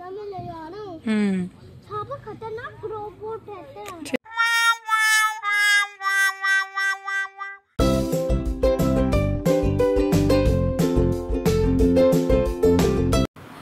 में ले आ रहा हूँ। यहाँ पर खतरनाक रोबोट है।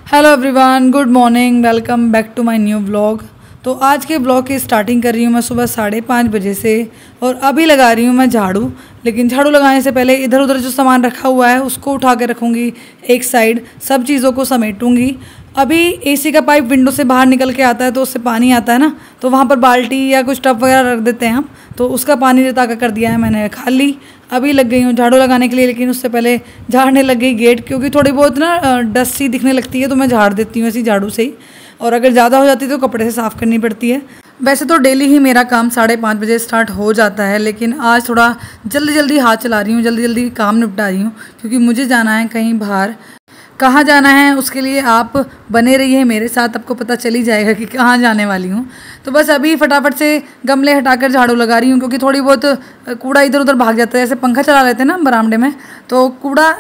Hello everyone, good morning, welcome back to my new vlog. तो आज के ब्लॉग की स्टार्टिंग कर रही हूँ मैं सुबह 5:30 बजे से और अभी लगा रही हूँ मैं झाड़ू। लेकिन झाड़ू लगाने से पहले इधर उधर जो सामान रखा हुआ है उसको उठा के रखूँगी एक साइड, सब चीज़ों को समेटूँगी। अभी एसी का पाइप विंडो से बाहर निकल के आता है तो उससे पानी आता है ना, तो वहाँ पर बाल्टी या कुछ टब वगैरह रख देते हैं हम, तो उसका पानी रिता का कर दिया है मैंने खाली। अभी लग गई हूँ झाड़ू लगाने के लिए, लेकिन उससे पहले झाड़ने लग गई गेट, क्योंकि थोड़ी बहुत ना डस्ट सी दिखने लगती है तो मैं झाड़ देती हूँ ऐसी झाड़ू से ही, और अगर ज़्यादा हो जाती है तो कपड़े से साफ़ करनी पड़ती है। वैसे तो डेली ही मेरा काम 5:30 बजे स्टार्ट हो जाता है, लेकिन आज थोड़ा जल्दी जल्दी हाथ चला रही हूँ, जल्दी जल्दी काम निपटा रही हूँ, क्योंकि मुझे जाना है कहीं बाहर। कहाँ जाना है उसके लिए आप बने रहिए मेरे साथ, आपको पता चल ही जाएगा कि कहाँ जाने वाली हूँ। तो बस अभी फटाफट से गमले हटाकर झाड़ू लगा रही हूँ, क्योंकि थोड़ी बहुत कूड़ा इधर उधर भाग जाता है। जैसे पंखा चला लेते हैं ना बरामदे में, तो कूड़ा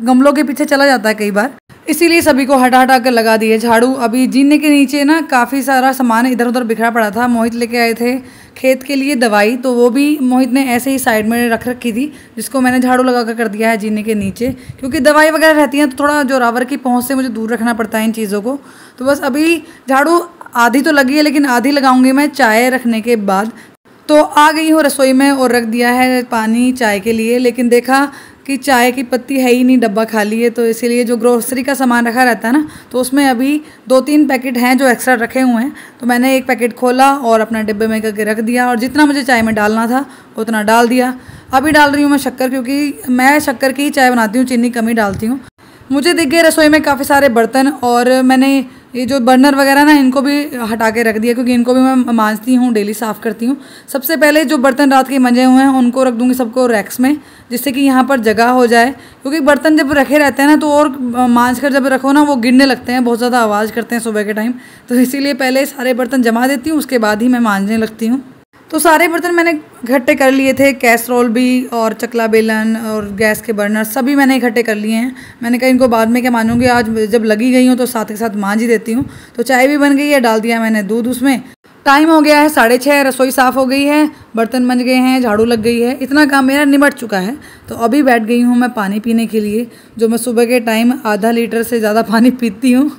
गमलों के पीछे चला जाता है कई बार, इसीलिए सभी को हटा हटा कर लगा दिए झाड़ू। अभी जीने के नीचे ना काफ़ी सारा सामान इधर उधर बिखरा पड़ा था। मोहित लेके आए थे खेत के लिए दवाई, तो वो भी मोहित ने ऐसे ही साइड में रख रखी थी, जिसको मैंने झाड़ू लगा कर दिया है जीने के नीचे, क्योंकि दवाई वगैरह रहती हैं तो थोड़ा जोरावर की पहुंच से मुझे दूर रखना पड़ता है इन चीज़ों को। तो बस अभी झाड़ू आधी तो लगी है, लेकिन आधी लगाऊंगी मैं चाय रखने के बाद। तो आ गई हूँ रसोई में और रख दिया है पानी चाय के लिए, लेकिन देखा कि चाय की पत्ती है ही नहीं, डब्बा खाली है, तो इसीलिए जो ग्रोसरी का सामान रखा रहता है ना, तो उसमें अभी 2-3 पैकेट हैं जो एक्स्ट्रा रखे हुए हैं, तो मैंने एक पैकेट खोला और अपना डिब्बे में करके रख दिया, और जितना मुझे चाय में डालना था उतना डाल दिया। अभी डाल रही हूँ मैं शक्कर, क्योंकि मैं शक्कर की ही चाय बनाती हूँ, चीनी कम ही डालती हूँ। मुझे दिख गए रसोई में काफ़ी सारे बर्तन, और मैंने ये जो बर्नर वगैरह ना इनको भी हटा के रख दिया, क्योंकि इनको भी मैं मांजती हूँ, डेली साफ़ करती हूँ। सबसे पहले जो बर्तन रात के मंजे हुए हैं उनको रख दूँगी सबको रैक्स में, जिससे कि यहाँ पर जगह हो जाए, क्योंकि बर्तन जब रखे रहते हैं ना तो और मांज कर जब रखो ना वो गिरने लगते हैं, बहुत ज़्यादा आवाज़ करते हैं सुबह के टाइम, तो इसीलिए पहले सारे बर्तन जमा देती हूँ, उसके बाद ही मैं मांजने लगती हूँ। तो सारे बर्तन मैंने इकट्ठे कर लिए थे, कैसरोल भी और चकला बेलन और गैस के बर्नर सभी मैंने इकट्ठे कर लिए हैं। मैंने कहा इनको बाद में क्या मानूंगी, आज जब लगी गई हूँ तो साथ के साथ मांज ही देती हूँ। तो चाय भी बन गई है, डाल दिया मैंने दूध उसमें। टाइम हो गया है 6:30, रसोई साफ़ हो गई है, बर्तन बन गए हैं, झाड़ू लग गई है, इतना काम मेरा निपट चुका है। तो अभी बैठ गई हूँ मैं पानी पीने के लिए, जो मैं सुबह के टाइम आधा लीटर से ज़्यादा पानी पीती हूँ।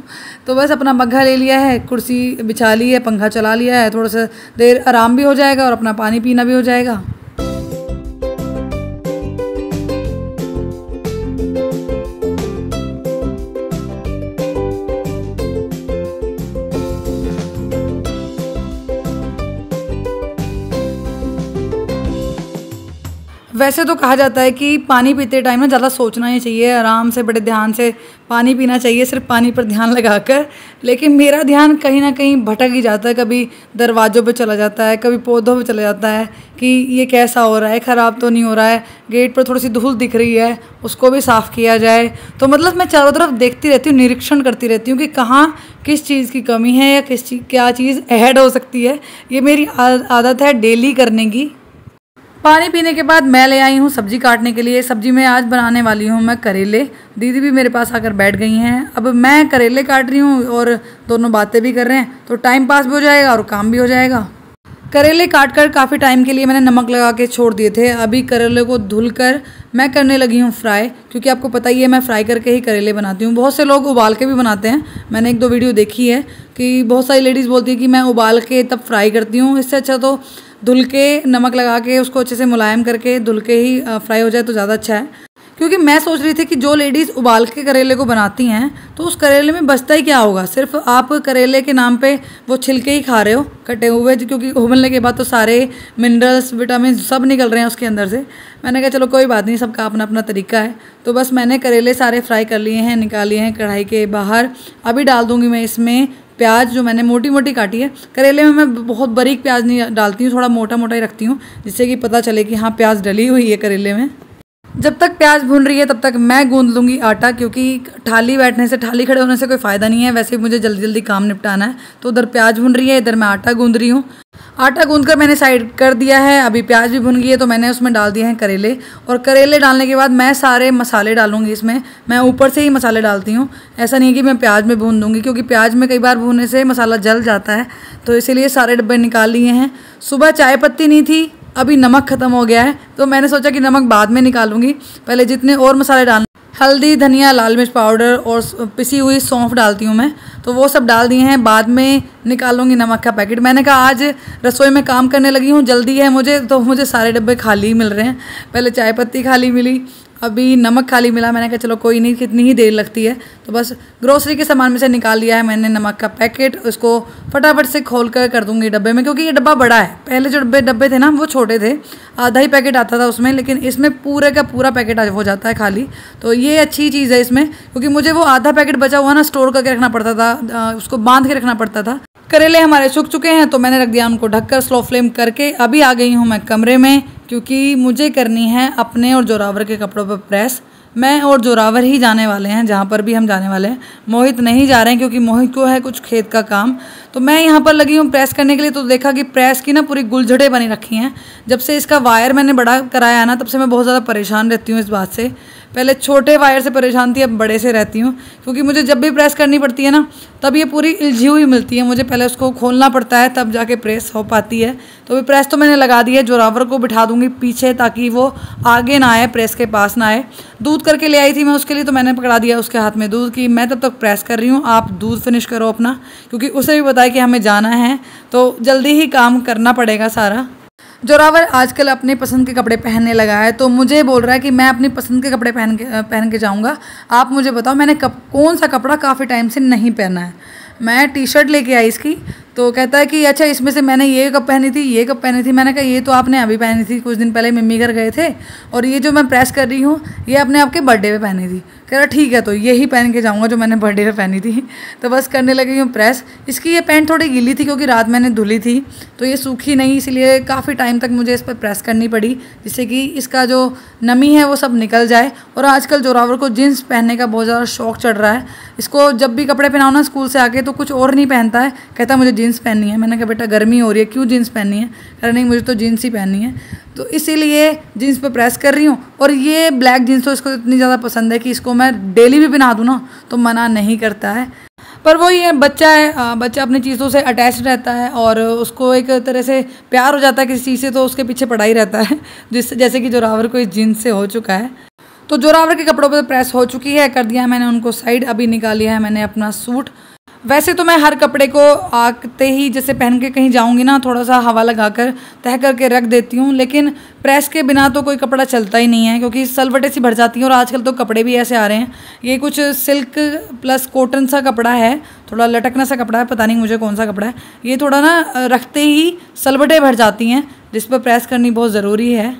तो बस अपना मग्घा ले लिया है, कुर्सी बिछा ली है, पंखा चला लिया है, थोड़ा सा देर आराम भी हो जाएगा और अपना पानी पीना भी हो जाएगा। वैसे तो कहा जाता है कि पानी पीते टाइम ना ज़्यादा सोचना ही चाहिए, आराम से बड़े ध्यान से पानी पीना चाहिए, सिर्फ पानी पर ध्यान लगाकर। लेकिन मेरा ध्यान कहीं ना कहीं भटक ही जाता है, कभी दरवाज़ों पे चला जाता है, कभी पौधों पे चला जाता है कि ये कैसा हो रहा है, ख़राब तो नहीं हो रहा है, गेट पर थोड़ी सी धूल दिख रही है उसको भी साफ़ किया जाए। तो मतलब मैं चारों तरफ देखती रहती हूँ, निरीक्षण करती रहती हूँ कि कहाँ किस चीज़ की कमी है या क्या चीज़ ऐड हो सकती है। ये मेरी आदत है डेली करने की। पानी पीने के बाद मैं ले आई हूँ सब्जी काटने के लिए। सब्जी में आज बनाने वाली हूँ मैं करेले। दीदी भी मेरे पास आकर बैठ गई हैं। अब मैं करेले काट रही हूँ और दोनों बातें भी कर रहे हैं, तो टाइम पास भी हो जाएगा और काम भी हो जाएगा। करेले काट कर काफ़ी टाइम के लिए मैंने नमक लगा के छोड़ दिए थे। अभी करेले को धुल कर मैं करने लगी हूँ फ्राई, क्योंकि आपको पता ही है मैं फ्राई करके ही करेले बनाती हूँ। बहुत से लोग उबाल के भी बनाते हैं, मैंने 1-2 वीडियो देखी है कि बहुत सारी लेडीज़ बोलती है कि मैं उबाल के तब फ्राई करती हूँ। इससे अच्छा तो धुल के नमक लगा के उसको अच्छे से मुलायम करके धुल के ही फ्राई हो जाए तो ज़्यादा अच्छा है। क्योंकि मैं सोच रही थी कि जो लेडीज़ उबाल के करेले को बनाती हैं तो उस करेले में बचता ही क्या होगा, सिर्फ आप करेले के नाम पे वो छिलके ही खा रहे हो कटे हुए, क्योंकि उबलने के बाद तो सारे मिनरल्स विटामिन सब निकल रहे हैं उसके अंदर से। मैंने कहा चलो कोई बात नहीं, सबका अपना अपना तरीका है। तो बस मैंने करेले सारे फ्राई कर लिए हैं, निकाल लिए हैं कढ़ाई के बाहर। अभी डाल दूँगी मैं इसमें प्याज, जो मैंने मोटी मोटी काटी है। करेले में मैं बहुत बारीक प्याज नहीं डालती हूँ, थोड़ा मोटा मोटा ही रखती हूँ, जिससे कि पता चले कि हाँ प्याज डली हुई है करेले में। जब तक प्याज भून रही है तब तक मैं गूंद लूँगी आटा, क्योंकि थाली बैठने से, थाली खड़े होने से कोई फ़ायदा नहीं है। वैसे ही मुझे जल्दी जल्दी काम निपटाना है, तो उधर प्याज भून रही है, इधर मैं आटा गूंद रही हूँ। आटा गूंदकर मैंने साइड कर दिया है। अभी प्याज भी भुन गई है तो मैंने उसमें डाल दिए हैं करेले, और करेले डालने के बाद मैं सारे मसाले डालूंगी इसमें। मैं ऊपर से ही मसाले डालती हूँ, ऐसा नहीं है कि मैं प्याज में भून दूंगी, क्योंकि प्याज में कई बार भूनने से मसाला जल जाता है, तो इसीलिए सारे डब्बे निकाल लिए हैं। सुबह चाय पत्ती नहीं थी, अभी नमक ख़त्म हो गया है, तो मैंने सोचा कि नमक बाद में निकालूंगी, पहले जितने और मसाले डालने, हल्दी, धनिया, लाल मिर्च पाउडर और पिसी हुई सौंफ डालती हूँ मैं, तो वो सब डाल दिए हैं। बाद में निकालूंगी नमक का पैकेट। मैंने कहा आज रसोई में काम करने लगी हूँ, जल्दी है मुझे, तो मुझे सारे डब्बे खाली मिल रहे हैं। पहले चाय पत्ती खाली मिली, अभी नमक खाली मिला। मैंने कहा चलो कोई नहीं, कितनी ही देर लगती है, तो बस ग्रोसरी के सामान में से निकाल लिया है मैंने नमक का पैकेट। उसको फटाफट से खोल कर दूंगी डब्बे में, क्योंकि ये डब्बा बड़ा है। पहले जो डब्बे थे ना वो छोटे थे, आधा ही पैकेट आता था उसमें, लेकिन इसमें पूरे का पूरा पैकेट हो जाता है खाली। तो ये अच्छी चीज़ है इसमें, क्योंकि मुझे वो आधा पैकेट बचा हुआ ना स्टोर करके रखना पड़ता था, उसको बांध के रखना पड़ता था। करेले हमारे सूख चुके हैं तो मैंने रख दिया उनको ढककर स्लो फ्लेम करके। अभी आ गई हूँ मैं कमरे में, क्योंकि मुझे करनी है अपने और जोरावर के कपड़ों पर प्रेस। मैं और जोरावर ही जाने वाले हैं जहाँ पर भी हम जाने वाले हैं, मोहित नहीं जा रहे हैं, क्योंकि मोहित को है कुछ खेत का काम। तो मैं यहाँ पर लगी हूँ प्रेस करने के लिए, तो देखा कि प्रेस की ना पूरी गुलझड़े बनी रखी हैं। जब से इसका वायर मैंने बड़ा कराया है ना, तब से मैं बहुत ज़्यादा परेशान रहती हूँ इस बात से। पहले छोटे वायर से परेशान थी, अब बड़े से रहती हूँ, क्योंकि मुझे जब भी प्रेस करनी पड़ती है ना, तब ये पूरी उलझी हुई मिलती है। मुझे पहले उसको खोलना पड़ता है, तब जाके प्रेस हो पाती है। तो अभी प्रेस तो मैंने लगा दी है, जोरावर को बिठा दूंगी पीछे, ताकि वो आगे ना आए, प्रेस के पास ना आए। दूध करके ले आई थी मैं उसके लिए, तो मैंने पकड़ा दिया उसके हाथ में दूध की मैं तब तक प्रेस कर रही हूँ, आप दूध फिनिश करो अपना, क्योंकि उसे भी पता है कि हमें जाना है, तो जल्दी ही काम करना पड़ेगा सारा। जोरावर आजकल अपने पसंद के कपड़े पहनने लगा है, तो मुझे बोल रहा है कि मैं अपनी पसंद के कपड़े पहन के जाऊँगा। आप मुझे बताओ मैंने कौन सा कपड़ा काफ़ी टाइम से नहीं पहना है। मैं टी शर्ट लेके आई इसकी, तो कहता है कि अच्छा इसमें से मैंने ये कब पहनी थी, ये कब पहनी थी। मैंने कहा ये तो आपने अभी पहनी थी, कुछ दिन पहले मम्मी घर गए थे, और ये जो मैं प्रेस कर रही हूँ ये अपने आपके बर्थडे पे पहनी थी। कह रहा ठीक है, तो यही पहन के जाऊँगा जो मैंने बर्थडे पे पहनी थी। तो बस करने लगी हूँ प्रेस। इसकी ये पैंट थोड़ी गीली थी, क्योंकि रात मैंने धुली थी, तो ये सूखी नहीं, इसलिए काफ़ी टाइम तक मुझे इस पर प्रेस करनी पड़ी, जिससे कि इसका जो नमी है वो सब निकल जाए। और आजकल जोरावर को जीन्स पहनने का बहुत ज़्यादा शौक चढ़ रहा है। इसको जब भी कपड़े पहनाओ ना स्कूल से आके, तो कुछ और नहीं पहनता है, कहता मुझे जीन्स पहननी है। मैंने कहा बेटा गर्मी हो रही है, क्यों जीन्स पहननी है? कह रहा नहीं मुझे तो जीन्स ही पहननी है। तो इसीलिए जीन्स पे प्रेस कर रही हूँ। और ये ब्लैक जीन्स तो इसको इतनी ज़्यादा पसंद है कि इसको मैं डेली भी पहना दूँ ना तो मना नहीं करता है। पर वो ये बच्चा है, बच्चा अपनी चीज़ों से अटैच रहता है, और उसको एक तरह से प्यार हो जाता है किसी चीज़ से, तो उसके पीछे पड़ा ही रहता है, जिससे जैसे कि जोरावर को इस जीन्स से हो चुका है। तो जोरावर के कपड़ों पर प्रेस हो चुकी है, कर दिया है मैंने उनको साइड। अभी निकाल लिया है मैंने अपना सूट। वैसे तो मैं हर कपड़े को आते ही जैसे पहन के कहीं जाऊंगी ना, थोड़ा सा हवा लगाकर तह करके रख देती हूँ, लेकिन प्रेस के बिना तो कोई कपड़ा चलता ही नहीं है, क्योंकि सलवटें सी भर जाती हैं। और आजकल तो कपड़े भी ऐसे आ रहे हैं, ये कुछ सिल्क प्लस कॉटन सा कपड़ा है, थोड़ा लटकना सा कपड़ा है, पता नहीं मुझे कौन सा कपड़ा है। ये थोड़ा ना रखते ही सलवटें भर जाती हैं, जिस पर प्रेस करनी बहुत ज़रूरी है।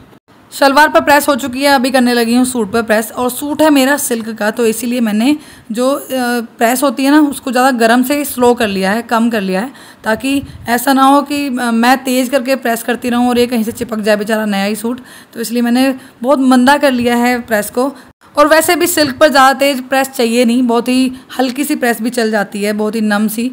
शलवार पर प्रेस हो चुकी है, अभी करने लगी हूँ सूट पर प्रेस। और सूट है मेरा सिल्क का, तो इसीलिए मैंने जो प्रेस होती है ना उसको ज़्यादा गर्म से स्लो कर लिया है, कम कर लिया है, ताकि ऐसा ना हो कि मैं तेज़ करके प्रेस करती रहूँ और ये कहीं से चिपक जाए बेचारा नया ही सूट। तो इसलिए मैंने बहुत मंदा कर लिया है प्रेस को। और वैसे भी सिल्क पर ज़्यादा तेज़ प्रेस चाहिए नहीं, बहुत ही हल्की सी प्रेस भी चल जाती है, बहुत ही नम सी।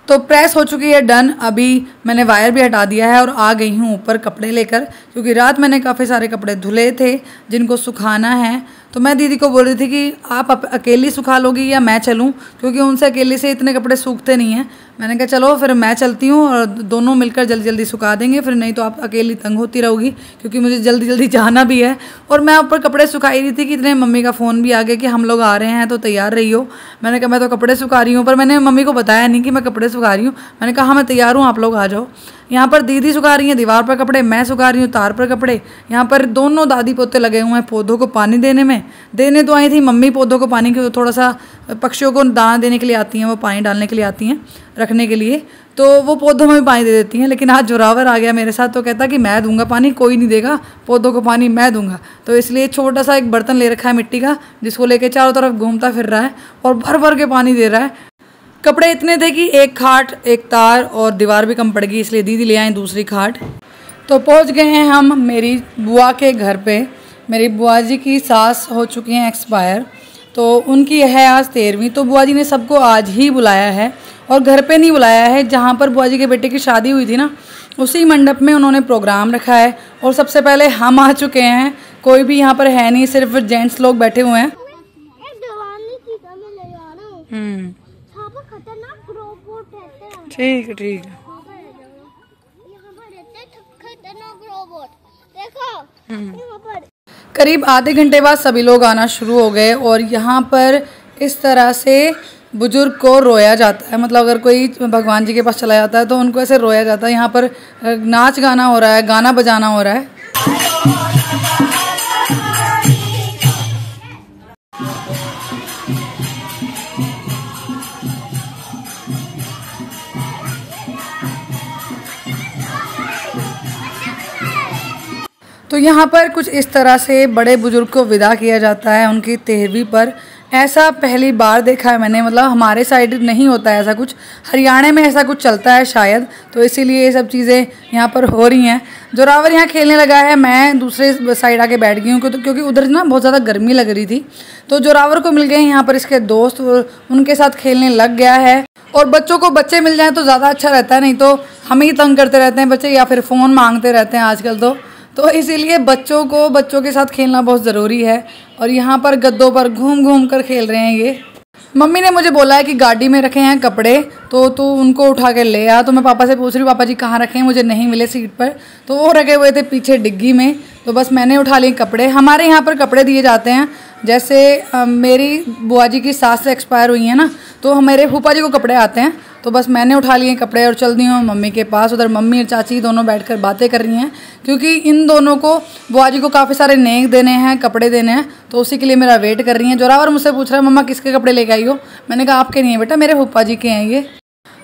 तो प्रेस हो चुकी है डन। अभी मैंने वायर भी हटा दिया है और आ गई हूँ ऊपर कपड़े लेकर, क्योंकि रात मैंने काफ़ी सारे कपड़े धुले थे जिनको सुखाना है। तो मैं दीदी को बोल रही थी कि आप अकेली सुखा लोगी या मैं चलूँ, क्योंकि उनसे अकेले से इतने कपड़े सूखते नहीं हैं। मैंने कहा चलो फिर मैं चलती हूँ और दोनों मिलकर जल्दी जल्दी सुखा देंगे, फिर नहीं तो आप अकेली तंग होती रहोगी, क्योंकि मुझे जल्दी जल्दी जाना भी है। और मैं ऊपर कपड़े सुखाई रही थी कि इतने मम्मी का फ़ोन भी आ गया कि हम लोग आ रहे हैं तो तैयार रही हो। मैंने कहा मैं तो कपड़े सुखा रही हूँ, पर मैंने मम्मी को बताया नहीं कि मैं कपड़े सुखा रही हूँ। मैंने कहा हाँ मैं तैयार हूँ, आप लोग आ जाओ। यहाँ पर दीदी सुखा रही हैं दीवार पर कपड़े, मैं सुखा रही हूँ तार पर कपड़े। यहाँ पर दोनों दादी पोते लगे हुए हैं पौधों को पानी देने में। देने तो आई थी मम्मी पौधों को पानी, क्योंकि थोड़ा सा पक्षियों को दाना देने के लिए आती हैं, वो पानी डालने के लिए आती हैं, रखने के लिए, तो वो पौधों में भी पानी दे देती हैं। लेकिन आज जोरावर आ गया मेरे साथ, तो कहता कि मैं दूंगा पानी, कोई नहीं देगा पौधों को पानी, मैं दूंगा। तो इसलिए छोटा सा एक बर्तन ले रखा है मिट्टी का, जिसको लेके चारों तरफ घूमता फिर रहा है और भर भर के पानी दे रहा है। कपड़े इतने थे कि एक खाट, एक तार और दीवार भी कम पड़ गई, इसलिए दीदी ले आए दूसरी खाट। तो पहुंच गए हैं हम मेरी बुआ के घर पे। मेरी बुआ जी की सास हो चुकी हैं एक्सपायर, तो उनकी है आज 13वीं। तो बुआ जी ने सबको आज ही बुलाया है और घर पे नहीं बुलाया है, जहाँ पर बुआ जी के बेटे की शादी हुई थी ना, उसी मंडप में उन्होंने प्रोग्राम रखा है। और सबसे पहले हम आ चुके हैं, कोई भी यहाँ पर है नहीं, सिर्फ जेंट्स लोग बैठे हुए हैं। खतरनाक रोबोट है। ठीक है ठीक है। यहाँ पर रहते हैं खतरनाक रोबोट, देखो यहाँ पर। करीब आधे घंटे बाद सभी लोग आना शुरू हो गए और यहाँ पर इस तरह से बुजुर्ग को रोया जाता है। मतलब अगर कोई भगवान जी के पास चला जाता है तो उनको ऐसे रोया जाता है। यहाँ पर नाच गाना हो रहा है, गाना बजाना हो रहा है। तो यहाँ पर कुछ इस तरह से बड़े बुजुर्ग को विदा किया जाता है उनकी 13वीं पर। ऐसा पहली बार देखा है मैंने, मतलब हमारे साइड नहीं होता है ऐसा कुछ, हरियाणा में ऐसा कुछ चलता है शायद, तो इसीलिए ये सब चीज़ें यहाँ पर हो रही हैं। जोरावर यहाँ खेलने लगा है, मैं दूसरे साइड आके बैठ गई हूँ क्योंकि उधर ना बहुत ज़्यादा गर्मी लग रही थी। तो जोरावर को मिल गए यहाँ पर इसके दोस्त, उनके साथ खेलने लग गया है। और बच्चों को बच्चे मिल जाएँ तो ज़्यादा अच्छा रहता है, नहीं तो हमें ही तंग करते रहते हैं बच्चे, या फिर फ़ोन मांगते रहते हैं आजकल। तो इसीलिए बच्चों के साथ खेलना बहुत ज़रूरी है। और यहाँ पर गद्दों पर घूम घूम कर खेल रहे हैं ये। मम्मी ने मुझे बोला है कि गाड़ी में रखे हैं कपड़े, तो तू उनको उठा के ले आ। तो मैं पापा से पूछ रही हूँ, पापा जी कहाँ रखे हैं, मुझे नहीं मिले सीट पर। तो वो रखे हुए थे पीछे डिग्गी में, तो बस मैंने उठा लिए कपड़े। हमारे यहाँ पर कपड़े दिए जाते हैं, जैसे मेरी बुआ जी की सास से एक्सपायर हुई है ना, तो मेरे फूफा जी को कपड़े आते हैं। तो बस मैंने उठा लिए कपड़े और चल दी हूँ मम्मी के पास। उधर मम्मी और चाची दोनों बैठकर बातें कर रही हैं, क्योंकि इन दोनों को बुआ जी को काफ़ी सारे नेक देने हैं, कपड़े देने हैं, तो उसी के लिए मेरा वेट कर रही हैं। जोरावर मुझसे पूछ रहा है, मम्मा किसके कपड़े लेके आई हो? मैंने कहा आपके नहीं है बेटा, मेरे फूफा जी के हैं ये।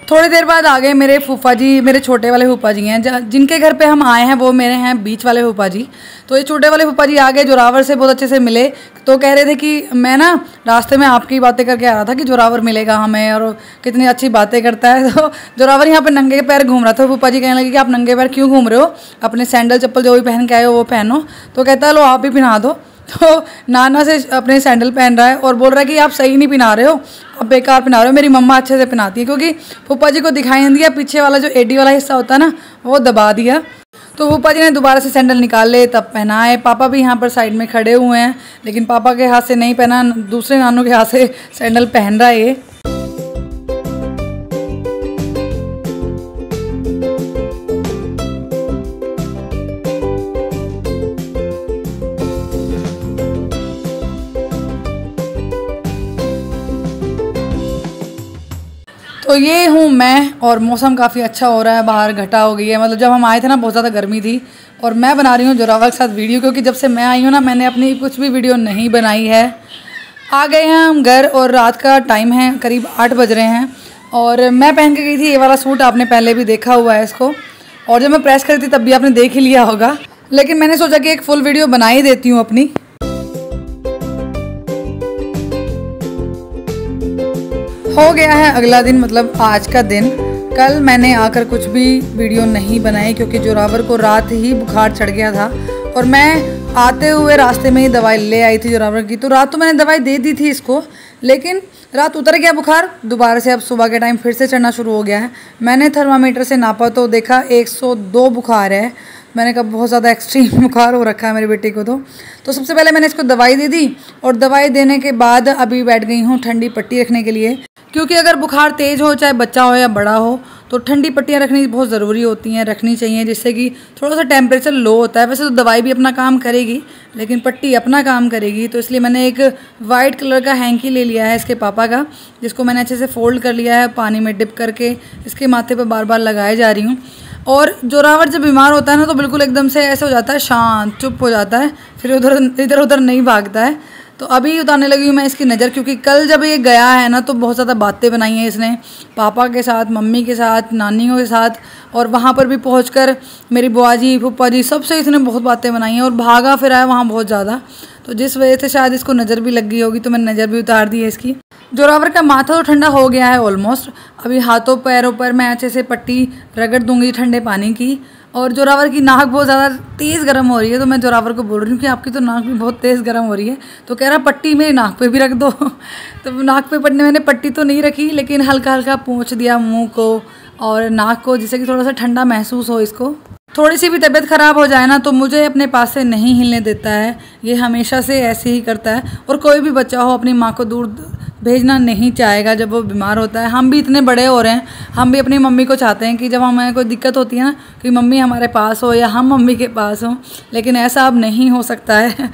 थोड़ी देर बाद आ गए मेरे फूफा जी, मेरे छोटे वाले फूफा जी हैं, जिनके घर पे हम आए हैं वो मेरे हैं बीच वाले फूफा जी। तो ये छोटे वाले फूफा जी आ गए, जोरावर से बहुत अच्छे से मिले। तो कह रहे थे कि मैं ना रास्ते में आपकी बातें करके आ रहा था कि जोरावर मिलेगा हमें और कितनी अच्छी बातें करता है। तो जोरावर यहाँ पे नंगे पैर घूम रहा था। फूफा जी कहने लगे कि आप नंगे पैर क्यों घूम रहे हो, अपने सैंडल चप्पल जो भी पहन के आए हो वो पहनो। तो कहता है लो आप भी पहना दो। तो नाना से अपने सैंडल पहन रहा है और बोल रहा है कि आप सही नहीं पहना रहे हो, आप बेकार पहना रहे हो, मेरी मम्मा अच्छे से पहनाती है। क्योंकि फूफा जी को दिखाई नहीं दिया, पीछे वाला जो एडी वाला हिस्सा होता है ना वो दबा दिया। तो फूफा जी ने दोबारा से सैंडल निकाल ले तब पहनाए। पापा भी यहाँ पर साइड में खड़े हुए हैं, लेकिन पापा के हाथ से नहीं पहना, दूसरे नानों के हाथ से सैंडल पहन रहा है ये। तो ये हूँ मैं, और मौसम काफ़ी अच्छा हो रहा है, बाहर घटा हो गई है। मतलब जब हम आए थे ना बहुत ज़्यादा गर्मी थी। और मैं बना रही हूँ जोरावर के साथ वीडियो, क्योंकि जब से मैं आई हूँ ना मैंने अपनी कुछ भी वीडियो नहीं बनाई है। आ गए हैं हम घर और रात का टाइम है, करीब 8 बज रहे हैं। और मैं पहन के गई थी ये वाला सूट, आपने पहले भी देखा हुआ है इसको, और जब मैं प्रेस करी थी तब भी आपने देख ही लिया होगा। लेकिन मैंने सोचा कि एक फुल वीडियो बना ही देती हूँ अपनी। हो गया है अगला दिन, मतलब आज का दिन। कल मैंने आकर कुछ भी वीडियो नहीं बनाई, क्योंकि जोरावर को रात ही बुखार चढ़ गया था और मैं आते हुए रास्ते में ही दवाई ले आई थी जोरावर की। तो रात तो मैंने दवाई दे दी थी इसको, लेकिन रात उतर गया बुखार दोबारा से। अब सुबह के टाइम फिर से चढ़ना शुरू हो गया है। मैंने थर्मामीटर से नापा तो देखा 102 बुखार है। मैंने कहा बहुत ज़्यादा एक्सट्रीम बुखार हो रखा है मेरे बेटे को। तो सबसे पहले मैंने इसको दवाई दे दी, और दवाई देने के बाद अभी बैठ गई हूँ ठंडी पट्टी रखने के लिए। क्योंकि अगर बुखार तेज़ हो, चाहे बच्चा हो या बड़ा हो, तो ठंडी पट्टियाँ रखनी बहुत ज़रूरी होती हैं, रखनी चाहिए, जिससे कि थोड़ा सा टेम्परेचर लो होता है। वैसे तो दवाई भी अपना काम करेगी, लेकिन पट्टी अपना काम करेगी। तो इसलिए मैंने एक वाइट कलर का हैंकी ले लिया है इसके पापा का, जिसको मैंने अच्छे से फोल्ड कर लिया है, पानी में डिप करके इसके माथे पर बार बार लगाए जा रही हूँ। और जोरावर जब बीमार होता है ना तो बिल्कुल एकदम से ऐसे हो जाता है, शांत चुप हो जाता है, फिर इधर उधर नहीं भागता है। तो अभी उतारने लगी हूँ मैं इसकी नज़र, क्योंकि कल जब ये गया है ना तो बहुत ज़्यादा बातें बनाई हैं इसने, पापा के साथ, मम्मी के साथ, नानियों के साथ, और वहाँ पर भी पहुँचकर मेरी बुआ जी, फूफा जी सबसे इसने बहुत बातें बनाई हैं और भागा फिरा है वहाँ बहुत ज़्यादा। तो जिस वजह से शायद इसको नज़र भी लग गई होगी, तो मैंने नज़र भी उतार दी है इसकी। जोरावर का माथा तो ठंडा हो गया है ऑलमोस्ट। अभी हाथों पैरों पर मैं अच्छे से पट्टी रगड़ दूंगी ठंडे पानी की। और जोरावर की नाक बहुत ज़्यादा तेज़ गर्म हो रही है, तो मैं जोरावर को बोल रही हूँ कि आपकी तो नाक भी बहुत तेज़ गर्म हो रही है। तो कह रहा पट्टी मेरी नाक पे भी रख दो। तो नाक पे पट्टी मैंने पट्टी तो नहीं रखी, लेकिन हल्का हल्का पोंछ दिया मुंह को और नाक को, जिससे कि थोड़ा सा ठंडा महसूस हो इसको। थोड़ी सी भी तबीयत ख़राब हो जाए ना तो मुझे अपने पास से नहीं हिलने देता है। ये हमेशा से ऐसे ही करता है। और कोई भी बच्चा हो अपनी माँ को दूर भेजना नहीं चाहेगा जब वो बीमार होता है। हम भी इतने बड़े हो रहे हैं, हम भी अपनी मम्मी को चाहते हैं कि जब हमें कोई दिक्कत होती है ना कि मम्मी हमारे पास हो या हम मम्मी के पास हों, लेकिन ऐसा अब नहीं हो सकता है।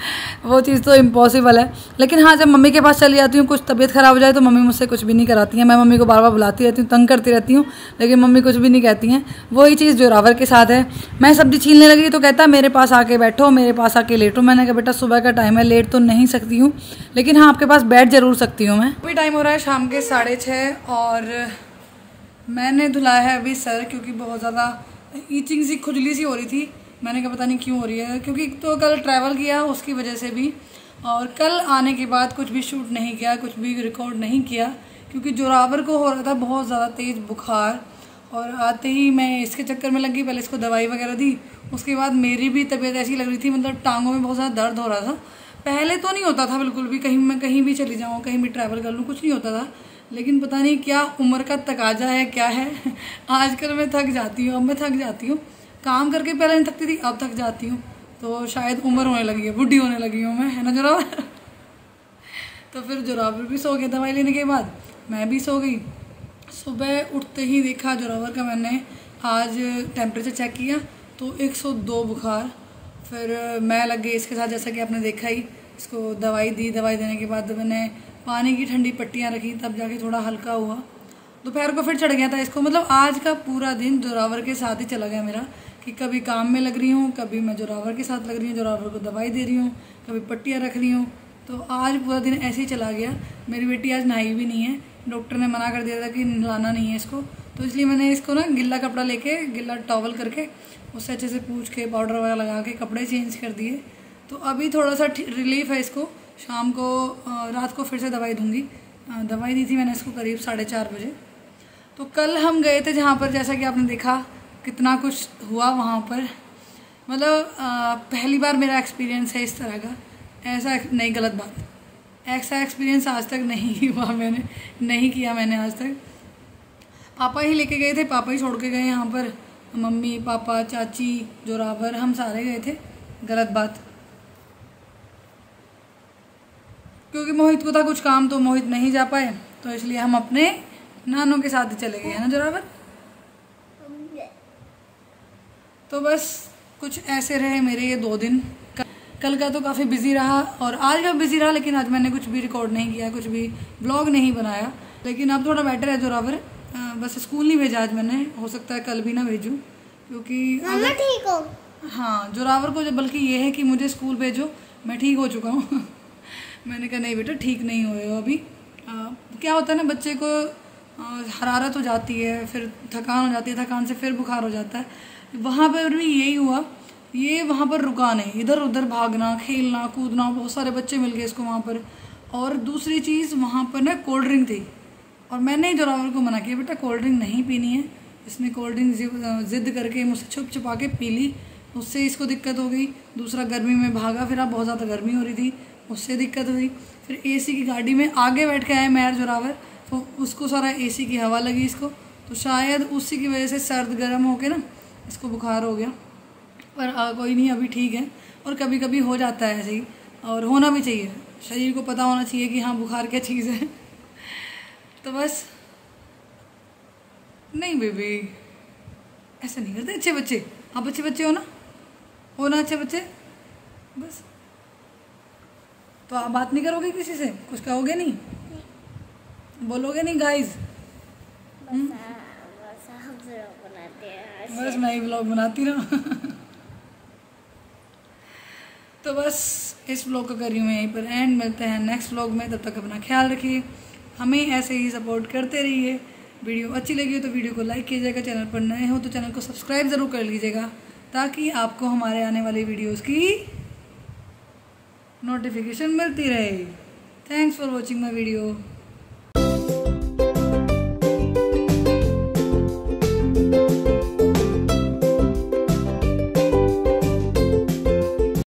वो चीज़ तो इम्पॉसिबल है। लेकिन हाँ, जब मम्मी के पास चली जाती हूँ, कुछ तबीयत ख़राब हो जाए तो मम्मी मुझसे कुछ भी नहीं कराती हैं। मैं मम्मी को बार बार बुलाती रहती हूँ, तंग करती रहती हूँ, लेकिन मम्मी कुछ भी नहीं कहती हैं। वही चीज़ जोरावर के साथ है। मैं सब्ज़ी छीलने लगी तो कहता मेरे पास आके बैठो, मेरे पास आके लेटो। मैंने कहा बेटा सुबह का टाइम है, लेट तो नहीं सकती हूँ, लेकिन हाँ आपके पास बैठ ज़रूर सकती हूँ मैं। अभी टाइम हो रहा है शाम के 6:30 और मैंने धुलाया है अभी सर, क्योंकि बहुत ज़्यादा ईचिंग सी खुजली सी हो रही थी। मैंने कहा पता नहीं क्यों हो रही है, क्योंकि तो कल ट्रैवल किया उसकी वजह से भी, और कल आने के बाद कुछ भी शूट नहीं किया, कुछ भी रिकॉर्ड नहीं किया, क्योंकि जोरावर को हो रहा था बहुत ज़्यादा तेज़ बुखार। और आते ही मैं इसके चक्कर में लगी, पहले इसको दवाई वगैरह दी, उसके बाद मेरी भी तबीयत ऐसी लग रही थी, मतलब टांगों में बहुत ज़्यादा दर्द हो रहा था। पहले तो नहीं होता था बिल्कुल भी, कहीं मैं कहीं भी चली जाऊँ, कहीं भी ट्रैवल कर लूँ, कुछ नहीं होता था। लेकिन पता नहीं क्या उम्र का तकाजा है, क्या है। आजकल मैं थक जाती हूँ, अब मैं थक जाती हूँ। काम करके पहले नहीं थकती थी, अब थक जाती हूँ। तो शायद उम्र होने लगी है, बुढ़ी होने लगी हूँ मैं, है ना जोरावर। तो फिर जोरावर भी सो गया दवाई लेने के बाद, मैं भी सो गई। सुबह उठते ही देखा जोरावर का मैंने आज टेम्परेचर चेक किया तो 102 बुखार। फिर मैं लग गई इसके साथ, जैसा कि आपने देखा ही। इसको दवाई दी, दवाई देने के बाद मैंने पानी की ठंडी पट्टियाँ रखी, तब जाके थोड़ा हल्का हुआ। दोपहर को फिर चढ़ गया था इसको। मतलब आज का पूरा दिन जोरावर के साथ ही चला गया मेरा, कि कभी काम में लग रही हूँ, कभी मैं जोरावर के साथ लग रही हूँ, जोरावर को दवाई दे रही हूँ, कभी पट्टियाँ रख रही हूँ। तो आज पूरा दिन ऐसे ही चला गया। मेरी बेटी आज नहाई भी नहीं है, डॉक्टर ने मना कर दिया था कि नहलाना नहीं है इसको, तो इसलिए मैंने इसको ना गिल्ला कपड़ा लेके, गिल्ला टॉवल करके उससे अच्छे से पूछ के पाउडर वगैरह लगा के कपड़े चेंज कर दिए। तो अभी थोड़ा सा रिलीफ है इसको। शाम को रात को फिर से दवाई दूंगी। दवाई दी थी मैंने इसको करीब 4:30 बजे। तो कल हम गए थे जहाँ पर, जैसा कि आपने देखा कितना कुछ हुआ वहाँ पर। मतलब पहली बार मेरा एक्सपीरियंस है इस तरह का। ऐसा नहीं, गलत बात, ऐसा एक्सपीरियंस आज तक नहीं हुआ, मैंने नहीं किया मैंने आज तक। पापा ही लेके गए थे, पापा ही छोड़ के गए यहाँ पर। मम्मी पापा चाची जोरावर हम सारे गए थे। गलत बात, क्योंकि मोहित को था कुछ काम तो मोहित नहीं जा पाए, तो इसलिए हम अपने नानों के साथ ही चले गए, है ना जोरावर। तो बस कुछ ऐसे रहे मेरे ये 2 दिन। कल का तो काफ़ी बिजी रहा और आज का बिजी रहा, लेकिन आज मैंने कुछ भी रिकॉर्ड नहीं किया, कुछ भी व्लॉग नहीं बनाया। लेकिन अब थोड़ा बेटर है जोरावर। बस स्कूल नहीं भेजा आज मैंने, हो सकता है कल भी ना भेजूँ, क्योंकि मम्मा ठीक हो। हाँ, जोरावर को बल्कि ये है कि मुझे स्कूल भेजो, मैं ठीक हो चुका हूँ। मैंने कहा नहीं बेटा ठीक नहीं हुए हो अभी। क्या होता है ना, बच्चे को हरारत हो जाती है, फिर थकान हो जाती है, थकान से फिर बुखार हो जाता है। वहाँ पर भी यही हुआ। ये वहाँ पर रुका नहीं, इधर उधर भागना, खेलना, कूदना, बहुत सारे बच्चे मिल गए इसको वहाँ पर। और दूसरी चीज़ वहाँ पर ना कोल्ड ड्रिंक थी, और मैंने जोरावर को मना किया बेटा कोल्ड ड्रिंक नहीं पीनी है। इसने कोल्ड ड्रिंक ज़िद करके मुझसे छुप छुपा के पी ली, उससे इसको दिक्कत हो गई। दूसरा गर्मी में भागा फिर, बहुत ज़्यादा गर्मी हो रही थी, उससे दिक्कत हुई। फिर एसी की गाड़ी में आगे बैठ के आए मैं और जोरावर, तो उसको सारा एसी की हवा लगी इसको, तो शायद उसी की वजह से सर्द गर्म होके ना इसको बुखार हो गया। पर कोई नहीं, अभी ठीक है। और कभी कभी हो जाता है ऐसे ही, और होना भी चाहिए, शरीर को पता होना चाहिए कि हाँ बुखार क्या चीज़ है। तो बस नहीं बेबी, ऐसे नहीं करते अच्छे बच्चे। आप अच्छे बच्चे हो ना अच्छे बच्चे। बस तो आप बात नहीं करोगे किसी से, कुछ कहोगे नहीं, बोलोगे नहीं गाइस। बस मैं ही व्लॉग बनाती रहा। तो बस इस व्लॉग को कर रही हूँ मैं यहीं पर एंड। मिलते हैं नेक्स्ट व्लॉग में, तब तक अपना ख्याल रखिए, हमें ऐसे ही सपोर्ट करते रहिए। वीडियो अच्छी लगी हो तो वीडियो को लाइक कीजिएगा, चैनल पर नए हो तो चैनल को सब्सक्राइब ज़रूर कर लीजिएगा, ताकि आपको हमारे आने वाली वीडियोस की नोटिफिकेशन मिलती रहे। Thanks for watching my video.